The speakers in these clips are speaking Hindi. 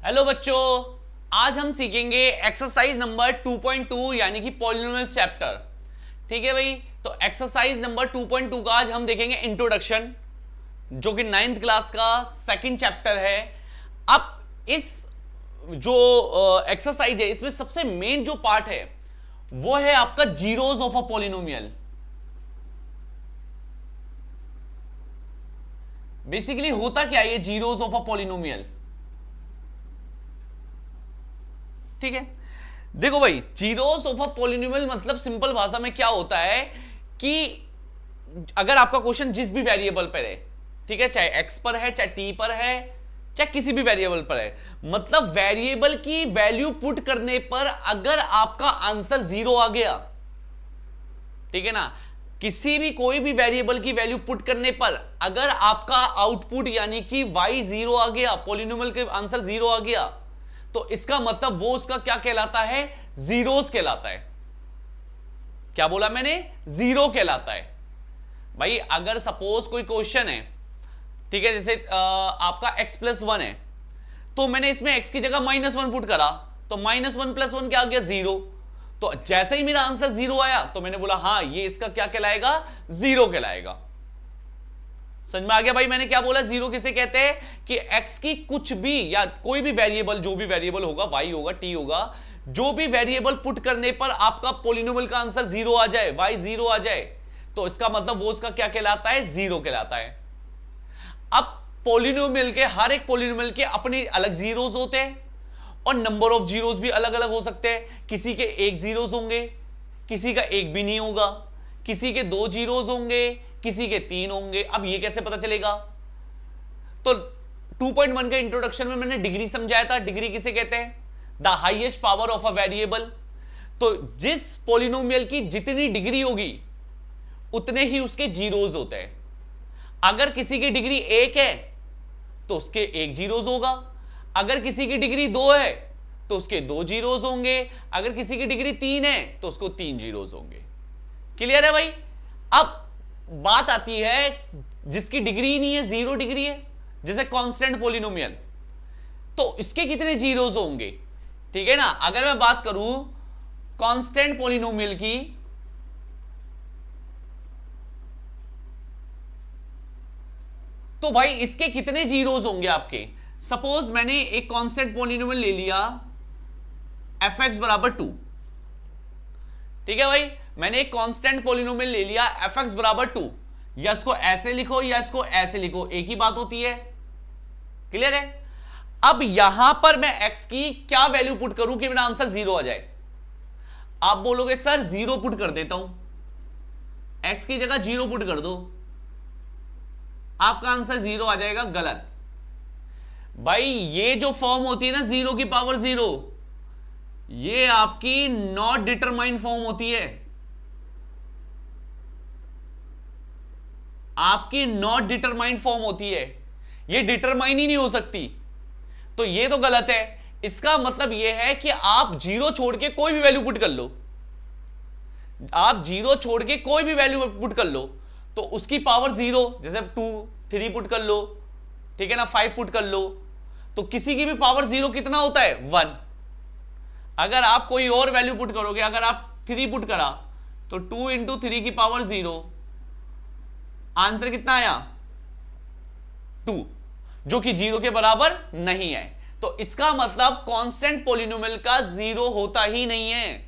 हेलो बच्चों, आज हम सीखेंगे एक्सरसाइज नंबर 2.2 यानी कि पॉलिनोमियल चैप्टर। ठीक है भाई, तो एक्सरसाइज नंबर 2.2 का आज हम देखेंगे इंट्रोडक्शन, जो कि 9th क्लास का सेकंड चैप्टर है। अब इस जो एक्सरसाइज है, इसमें सबसे मेन जो पार्ट है वो है आपका zeros of a polynomial. Basically होता क्या है ये जीरोस ऑफ अ पॉलिनोमियल? ठीक है, देखो भाई, जीरोस ऑफ अ पॉलिनोमियल मतलब सिंपल भाषा में क्या होता है कि अगर आपका क्वेश्चन जिस भी वेरिएबल पर है, ठीक है, चाहे एक्स पर है, चाहे टी पर है, चाहे किसी भी वेरिएबल पर है, मतलब वेरिएबल की वैल्यू पुट करने पर अगर आपका आंसर जीरो आ गया, ठीक है ना, किसी भी कोई भी वेरिएबल की वैल्यू पुट करने पर अगर आपका आउटपुट यानी कि y जीरो आ गया, पॉलिनोमियल के आंसर जीरो आ गया, तो इसका मतलब वो उसका क्या कहलाता है? जीरोस कहलाता है। क्या बोला मैंने? जीरो कहलाता है। भाई अगर सपोज कोई क्वेश्चन है, ठीक है, जैसे आपका x+1 है, तो मैंने इसमें x की जगह -1 पुट करा, तो -1 + 1 क्या आ गया? जीरो। तो जैसे ही मेरा आंसर जीरो आया तो मैंने बोला हाँ, ये इसका क्या कहलाएगा? जीरो कहलाएगा। समझ में आ गया भाई मैंने क्या बोला? जीरो किसे कहते हैं कि x की कुछ भी या कोई भी वेरिएबल, जो भी वेरिएबल होगा, y होगा, t होगा, जो भी वेरिएबल पुट करने पर आपका पॉलिनोमियल का आंसर जीरो आ जाए, y जीरो आ जाए, तो इसका मतलब वो उसका क्या कहलाता है? जीरो कहलाता है। अब पॉलिनोमियल के, हर एक पॉलिनोमियल के अपने अलग जीरोस होते हैं और नंबर ऑफ जीरोस भी अलग अलग हो सकते हैं। किसी के एक जीरोस होंगे, किसी का एक भी नहीं होगा, किसी के दो जीरोस होंगे, किसी के तीन होंगे। अब ये कैसे पता चलेगा? तो 2.1 के इंट्रोडक्शन में मैंने डिग्री समझाया था। डिग्री किसे कहते हैं? The highest power of a variable. तो जिस पॉलिनोमियल की जितनी डिग्री होगी उतने ही उसके जीरोस होते हैं। अगर किसी की डिग्री एक है तो उसके एक जीरोस होगा, अगर किसी की डिग्री दो है तो उसके दो जीरोस होंगे, अगर किसी की डिग्री तीन है तो उसको तीन जीरोस होंगे। क्लियर है भाई? अब बात आती है जिसकी डिग्री नहीं है, जीरो डिग्री है, जैसे कांस्टेंट पॉलिनोमियल, तो इसके कितने जीरोस होंगे? ठीक है ना। अगर मैं बात करूं कांस्टेंट पॉलिनोमियल की, तो भाई इसके कितने जीरोस होंगे आपके? सपोज मैंने एक कांस्टेंट पॉलिनोमियल ले लिया fx = 2। ठीक है भाई, मैंने एक कांस्टेंट पॉलिनोमियल ले लिया fx = 2। या इसको ऐसे लिखो या इसको ऐसे लिखो, एक ही बात होती है। क्लियर है? अब यहां पर मैं x की क्या वैल्यू पुट करूं कि मेरा आंसर जीरो आ जाए? आप बोलोगे सर जीरो पुट कर देता हूं, x की जगह जीरो पुट कर दो, आपका आंसर जीरो आ जाएगा। गलत भाई, ये जो फॉर्म होती है ना जीरो की पावर जीरो, ये आपकी नॉट डिटरमाइंड फॉर्म होती है, आपकी नॉट डिटरमाइंड फॉर्म होती है, ये डिटरमाइन ही नहीं हो सकती। तो ये तो गलत है। इसका मतलब ये है कि आप जीरो छोड़ के कोई भी वैल्यू पुट कर लो, आप जीरो छोड़ के कोई भी वैल्यू पुट कर लो तो उसकी पावर जीरो, जैसे 2, 3 पुट कर लो, ठीक है ना, 5 पुट कर लो, तो किसी की भी पावर जीरो कितना होता है? 1। अगर आप कोई और वैल्यू पुट करोगे, अगर आप 3 पुट करा तो 2 × 3 की पावर 0, आंसर कितना आया? 2, जो कि जीरो के बराबर नहीं है। तो इसका मतलब कांस्टेंट पॉलिनोमियल का जीरो होता ही नहीं है।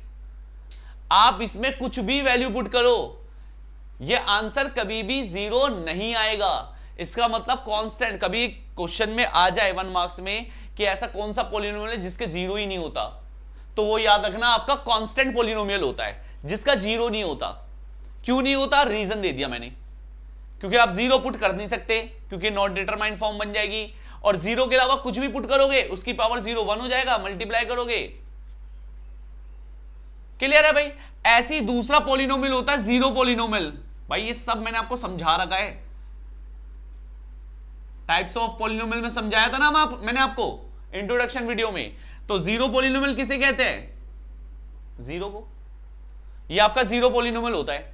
आप इसमें कुछ भी वैल्यू पुट करो, यह आंसर कभी भी जीरो नहीं आएगा। इसका मतलब कांस्टेंट, कभी क्वेश्चन में आ जाए 1 मार्क्स में कि ऐसा कौन सा पॉलिनोमियल है जिसके जीरो ही नहीं होता, तो वो याद रखना आपका कांस्टेंट पॉलिनोमियल होता है जिसका जीरो नहीं होता। क्यों नहीं होता? रीजन दे दिया मैंने, क्योंकि आप जीरो पुट कर नहीं सकते, क्योंकि नॉट डिटरमाइंड फॉर्म बन जाएगी, और जीरो के अलावा कुछ भी पुट करोगे उसकी पावर जीरो 1 हो जाएगा, मल्टीप्लाई करोगे। क्लियर है भाई? ऐसी दूसरा पॉलिनोमियल होता है जीरो पॉलिनोमियल। भाई ये सब मैंने आपको समझा रखा है, टाइप्स ऑफ पॉलिनोमियल में समझाया था ना मैंने आपको इंट्रोडक्शन वीडियो में। तो जीरो पॉलिनोमियल किसे कहते हैं? जीरो को। ये आपका जीरो पॉलिनोमियल होता है।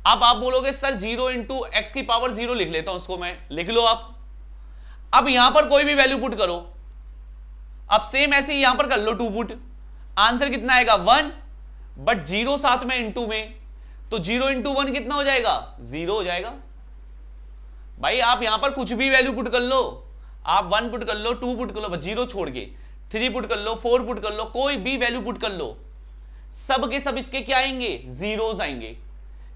अब आप बोलोगे सर जीरो इंटू एक्स की पावर जीरो लिख लेता हूं, उसको मैं लिख लो आप। अब यहां पर कोई भी वैल्यू पुट करो, अब सेम ऐसे ही यहां पर कर लो 2 पुट, आंसर कितना आएगा 1, बट 0 साथ में इंटू में, तो 0 इंटू 1 कितना हो जाएगा 0 हो जाएगा। भाई आप यहां पर कुछ भी वैल्यू पुट कर लो, आप 1 पुट कर लो, 2 पुट कर लो, बस 0 छोड़ के 3 पुट कर लो, 4 पुट कर लो, कोई भी वैल्यू पुट कर लो, सब के सब इसके क्या आएंगे जीरोस आएंगे,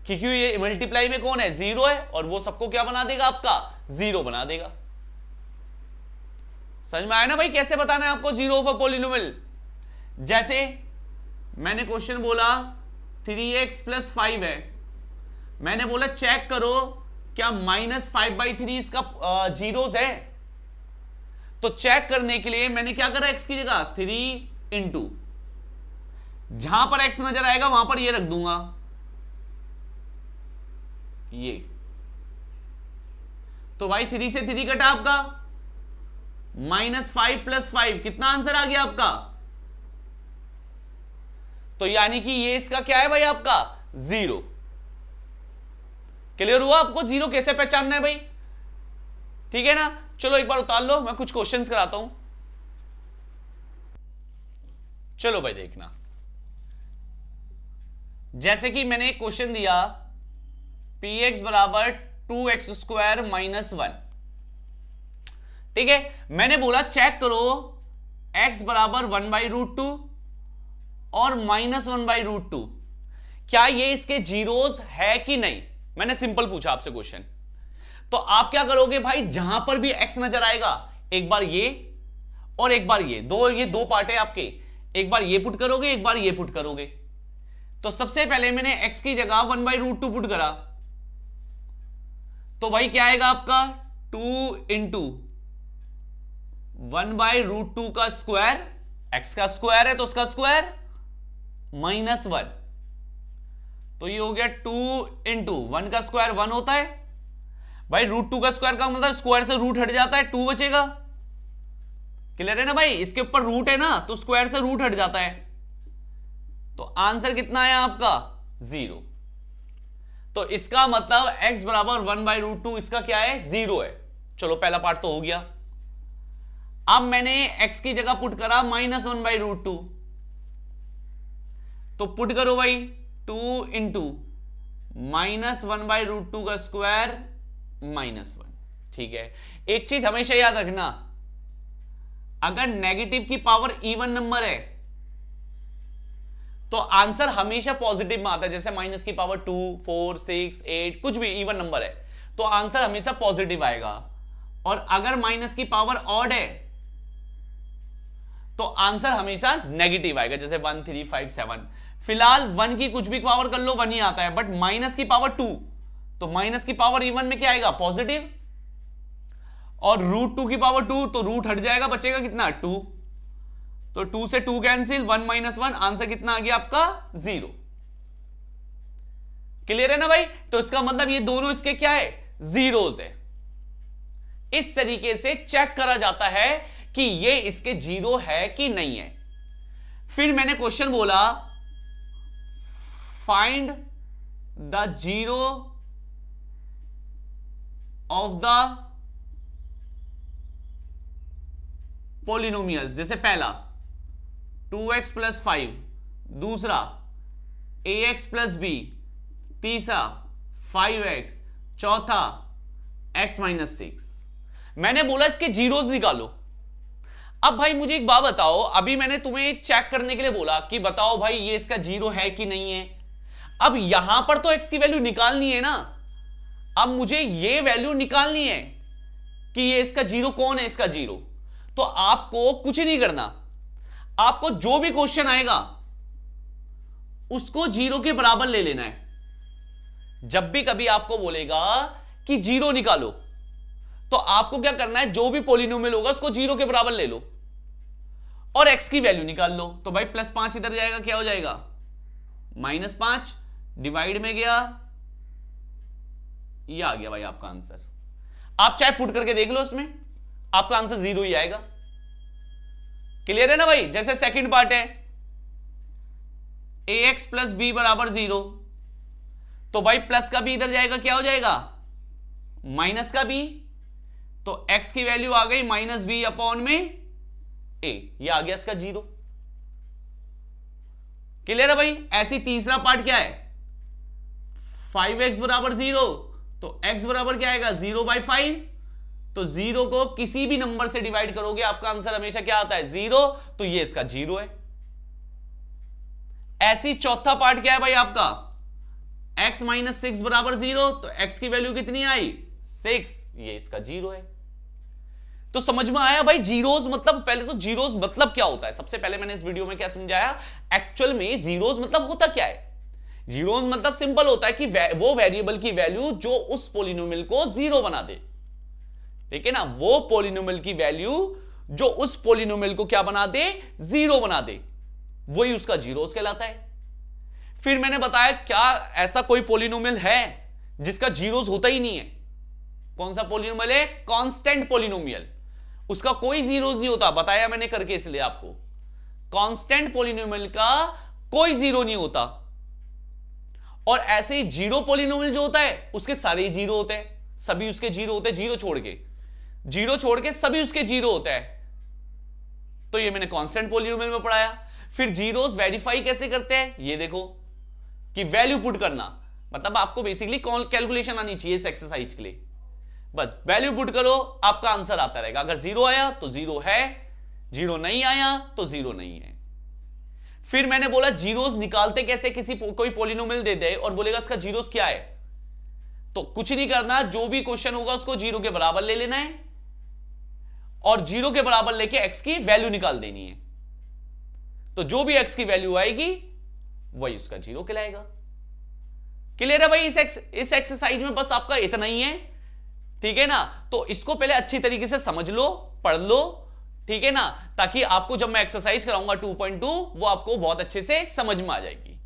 क्योंकि ये मल्टीप्लाई में कौन है 0 है, और वो सबको क्या बना देगा आपका 0 बना देगा। समझ में आया ना भाई कैसे बताना है आपको जीरो ऑफ अ पॉलिनोमियल। जैसे मैंने क्वेश्चन बोला 3x + 5 है, मैंने बोला चेक करो क्या -5/3 इसका जीरोस है, तो चेक करने के लिए मैंने क्या करा x की जगह 3 इंटू, जहां पर x नजर आएगा वहां पर ये रख दूंगा, ये तो भाई 3 से 3 कटा आपका, -5 + 5 कितना आंसर आ गया आपका, तो यानी कि ये इसका क्या है भाई आपका 0। क्लियर हुआ आपको जीरो कैसे पहचानना है भाई, ठीक है ना। चलो एक बार उतार लो, मैं कुछ क्वेश्चंस कराता हूं। चलो भाई देखना, जैसे कि मैंने एक क्वेश्चन दिया px = 2x² - 1, ठीक है, मैंने बोला चेक करो x = 1/√2 और -1/√2, क्या ये इसके जीरोस है कि नहीं, मैंने सिंपल पूछा आपसे क्वेश्चन। तो आप क्या करोगे भाई, जहां पर भी x नजर आएगा, एक बार ये और एक बार ये दो पार्ट है आपके, एक बार ये पुट करोगे, एक बार ये पुट करोगे। तो सबसे पहले मैंने x की जगह 1/√2 पुट करा, तो भाई क्या आएगा आपका 2 इंटू 1/√2 का स्क्वायर, x का स्क्वायर है तो उसका स्क्वायर -1, तो ये हो गया 2 इंटू 1 का स्क्वायर 1 होता है भाई, √2 का स्क्वायर का मतलब स्क्वायर से रूट हट जाता है, 2 बचेगा। क्लियर है ना भाई, इसके ऊपर रूट है ना तो स्क्वायर से रूट हट जाता है, तो आंसर कितना आया आपका 0। तो इसका मतलब x = 1/√2 इसका क्या है 0 है। चलो पहला पार्ट तो हो गया। अब मैंने x की जगह पुट करा -1/√2, तो पुट करो भाई 2 इंटू -1/√2 का स्क्वायर -1, ठीक है। एक चीज हमेशा याद रखना, अगर नेगेटिव की पावर इवन नंबर है तो आंसर हमेशा पॉजिटिव में आता है, जैसे माइनस की पावर 2, 4, 6, 8 कुछ भी इवन नंबर है तो आंसर हमेशा पॉजिटिव आएगा, और अगर माइनस की पावर ऑड है तो आंसर हमेशा नेगेटिव आएगा, जैसे 1, 3, 5, 7। फिलहाल 1 की कुछ भी पावर कर लो 1 ही आता है, बट माइनस की पावर 2, तो माइनस की पावर इवन में क्या आएगा पॉजिटिव, और √2 की पावर 2 तो रूट हट जाएगा, बचेगा कितना 2, तो 2 से 2 कैंसिल, 1 - 1, आंसर कितना आ गया आपका 0। क्लियर है ना भाई, तो इसका मतलब ये दोनों इसके क्या है जीरोस है। इस तरीके से चेक करा जाता है कि ये इसके जीरो है कि नहीं है। फिर मैंने क्वेश्चन बोला find the zero of the polynomials, जैसे पहला 2x + 5, दूसरा ax + b, तीसरा 5x, चौथा x - 6। मैंने बोला इसके जीरोस निकालो। अब भाई मुझे एक बात बताओ, अभी मैंने तुम्हें चेक करने के लिए बोला कि बताओ भाई ये इसका जीरो है कि नहीं है। अब यहां पर तो x की वैल्यू निकालनी है ना, अब मुझे ये वैल्यू निकालनी है कि ये इसका जीरो कौन है, इसका जीरो। तो आपको कुछ नहीं करना, आपको जो भी क्वेश्चन आएगा उसको जीरो के बराबर ले लेना है। जब भी कभी आपको बोलेगा कि जीरो निकालो तो आपको क्या करना है, जो भी पॉलिनोमियल होगा उसको जीरो के बराबर ले लो और x की वैल्यू निकाल लो। तो भाई +5 इधर जाएगा, क्या हो जाएगा -5, डिवाइड में गया, ये आ गया भाई आपका आंसर। आप चाहे पुट करके देख लो, उसमें आपका आंसर 0 ही आएगा। क्लियर है ना भाई। जैसे सेकंड पार्ट है ax + b = 0, तो भाई प्लस का b इधर जाएगा, क्या हो जाएगा माइनस का b, तो x की वैल्यू आ गई -b/, ए, ये आ गया इसका 0। क्लियर है भाई। ऐसी तीसरा पार्ट क्या है, 5x बराबर 0, तो x बराबर क्या आएगा 0/5, तो 0 को किसी भी नंबर से डिवाइड करोगे आपका आंसर हमेशा क्या आता है 0, तो ये इसका 0 है। ऐसी चौथा पार्ट क्या है भाई आपका, x - 6 बराबर 0, तो x की वैल्यू कितनी आई 6, ये इसका 0 है। तो समझ में आया भाई जीरोस मतलब, पहले तो जीरोस मतलब क्या होता है, सबसे पहले मैंने इस वीडियो में क्या समझाया, एक्चुअल में जीरोस मतलब होता क्या है। जीरोस मतलब सिंपल होता है कि वो वेरिएबल की वैल्यू जो उस पॉलिनोमियल को 0 बना दे, ठीक है ना, वो पॉलिनोमियल की वैल्यू जो उस पॉलिनोमियल को क्या बना दे 0 बना दे, वही उसका जीरोस कहलाता है। फिर मैंने बताया क्या ऐसा कोई पॉलिनोमियल है जिसका जीरोस होता ही नहीं है, कौन सा पॉलिनोमियल है, कांस्टेंट पॉलिनोमियल, उसका कोई जीरोस नहीं होता, बताया मैंने करके इसलिए आपको, कांस्टेंट पॉलिनोमियल का कोई जीरो नहीं होता। और ऐसे ही जीरो पॉलिनोमियल जो होता है उसके सारे जीरो होते हैं, सभी उसके जीरो होते हैं, जीरो छोड़ के सभी उसके जीरो होता है। तो ये मैंने कांस्टेंट पॉलिनोमियल में पढ़ाया। फिर जीरोस वेरीफाई कैसे करते हैं, ये देखो कि वैल्यू पुट करना, मतलब आपको बेसिकली कैलकुलेशन आनी चाहिए इस एक्सरसाइज के लिए, बस वैल्यू पुट करो आपका आंसर आता रहेगा। अगर 0 आया तो 0 है, 0 नहीं आया तो 0 नहीं है। फिर मैंने बोला जीरोस निकालते कैसे, किसी कोई पॉलिनोमियल दे दे और बोलेगा इसका जीरोस क्या है, तो कुछ नहीं करना, जो भी क्वेश्चन होगा उसको 0 के बराबर ले लेना है और 0 के बराबर लेके x की वैल्यू निकाल देनी है। तो जो भी x की वैल्यू आएगी वही उसका 0 कहलाएगा। क्लियर है भाई। इस एक्सरसाइज में बस आपका इतना ही है, ठीक है ना। तो इसको पहले अच्छी तरीके से समझ लो, पढ़ लो, ठीक है ना, ताकि आपको जब मैं एक्सरसाइज कराऊंगा 2.2 वो आपको बहुत अच्छे से समझ में आ जाएगी।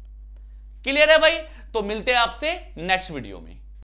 क्लियर है भाई। तो मिलते हैं आपसे नेक्स्ट वीडियो में।